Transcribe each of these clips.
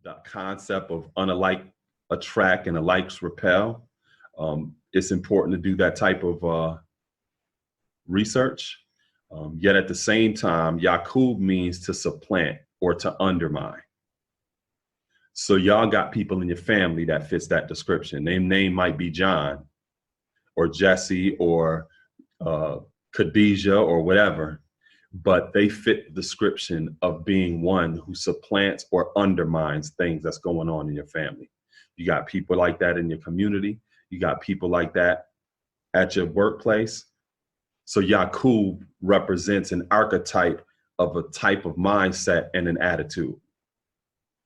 the concept of unalike attract and alikes repel. It's important to do that type of research. Yet at the same time, Yacub means to supplant or to undermine. So y'all got people in your family that fits that description. Their name might be John or Jesse or Khadijah or whatever, but they fit the description of being one who supplants or undermines things that's going on in your family. You got people like that in your community. You got people like that at your workplace. So Yacub represents an archetype of a type of mindset and an attitude.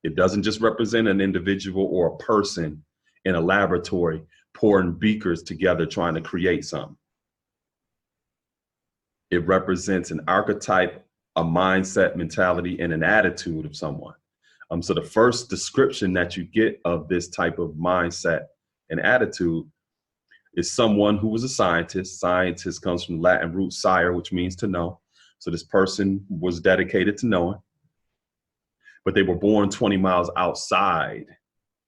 It doesn't just represent an individual or a person in a laboratory pouring beakers together trying to create something. It represents an archetype, a mindset, mentality, and an attitude of someone. So the first description that you get of this type of mindset and attitude is someone who was a scientist. Scientist comes from the Latin root sire, which means to know. So this person was dedicated to knowing, but they were born 20 miles outside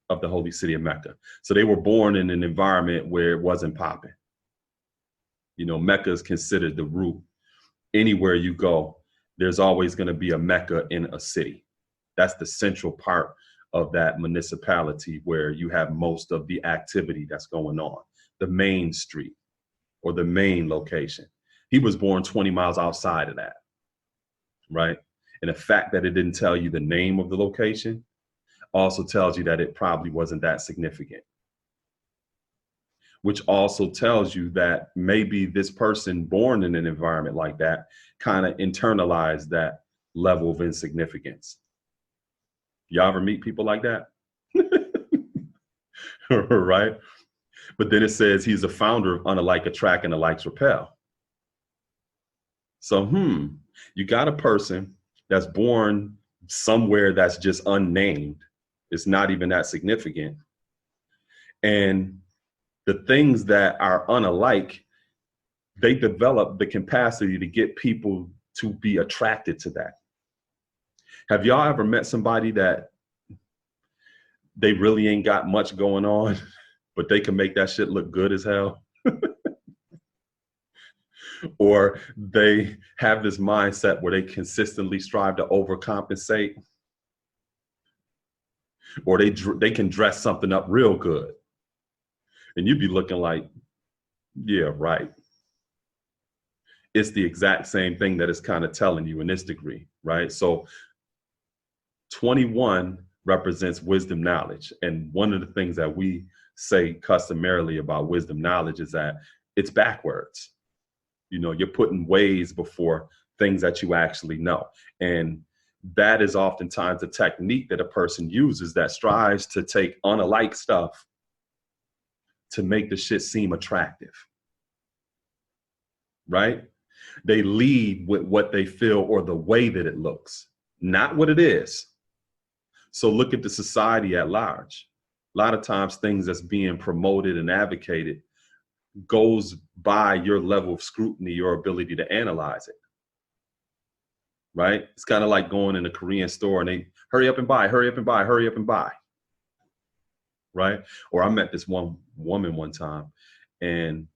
of the holy city of Mecca. So they were born in an environment where it wasn't popping. You know, Mecca is considered the root. Anywhere you go, there's always going to be a Mecca in a city. That's the central part of that municipality where you have most of the activity that's going on, the main street or the main location. He was born 20 miles outside of that, right? And the fact that it didn't tell you the name of the location also tells you that it probably wasn't that significant, which also tells you that maybe this person born in an environment like that kind of internalized that level of insignificance. Y'all ever meet people like that? Right? But then it says he's the founder of Unalike Attract and Alikes Repel. So, you got a person that's born somewhere that's just unnamed. It's not even that significant. And the things that are unalike, they develop the capacity to get people to be attracted to that. Have y'all ever met somebody that they really ain't got much going on, but they can make that shit look good as hell? Or they have this mindset where they consistently strive to overcompensate, or they can dress something up real good. And you'd be looking like, yeah, right. It's the exact same thing that it's kind of telling you in this degree, right? So 21 represents wisdom knowledge. And one of the things that we say customarily about wisdom knowledge is that it's backwards. You know, you're putting ways before things that you actually know. And that is oftentimes a technique that a person uses that strives to take unalike stuff to make the shit seem attractive, right? They lead with what they feel or the way that it looks, not what it is. So look at the society at large. A lot of times things that's being promoted and advocated goes by your level of scrutiny, your ability to analyze it, right? It's kind of like going in a Korean store and they hurry up and buy, hurry up and buy, hurry up and buy, right? Or I met this one woman one time and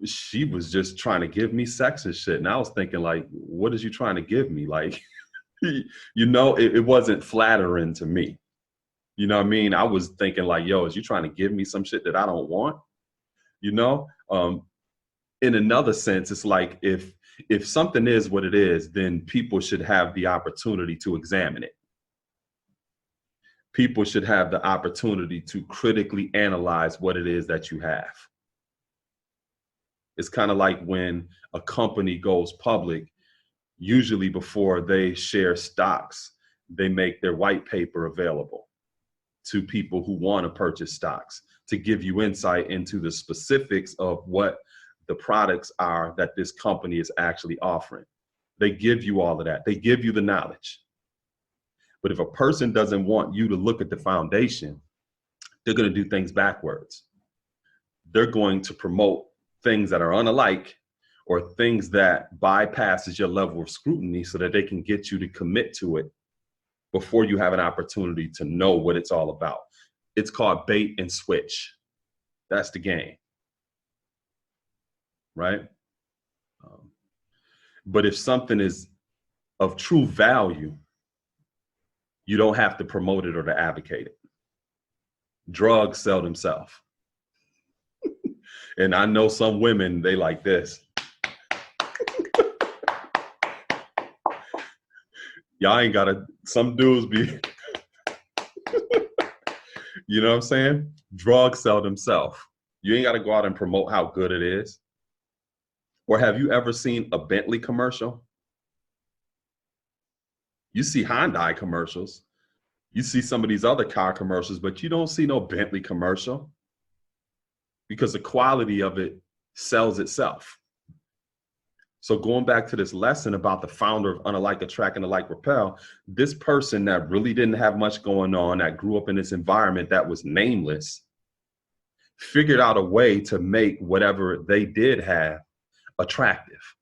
she was just trying to give me sex and shit. And I was thinking like, what is you trying to give me? Like, you know, it wasn't flattering to me. You know what I mean? I was thinking like, yo, is you trying to give me some shit that I don't want? You know, in another sense, it's like if something is what it is, then people should have the opportunity to examine it. People should have the opportunity to critically analyze what it is that you have. It's kind of like when a company goes public, usually before they share stocks, they make their white paper available to people who want to purchase stocks to give you insight into the specifics of what the products are that this company is actually offering. They give you all of that. They give you the knowledge. But if a person doesn't want you to look at the foundation, they're going to do things backwards. They're going to promote things that are unalike or things that bypasses your level of scrutiny so that they can get you to commit to it before you have an opportunity to know what it's all about. It's called bait and switch. That's the game, right? But if something is of true value, you don't have to promote it or to advocate it. Drugs sell themselves. And I know some women, they like this. Y'all ain't gotta, some dudes be, you know what I'm saying? Drugs sell themselves. You ain't gotta go out and promote how good it is. Or have you ever seen a Bentley commercial? You see Hyundai commercials. You see some of these other car commercials, but you don't see no Bentley commercial because the quality of it sells itself. So going back to this lesson about the founder of Unalike, Attract, and Alike, Repel, this person that really didn't have much going on, that grew up in this environment that was nameless, figured out a way to make whatever they did have attractive.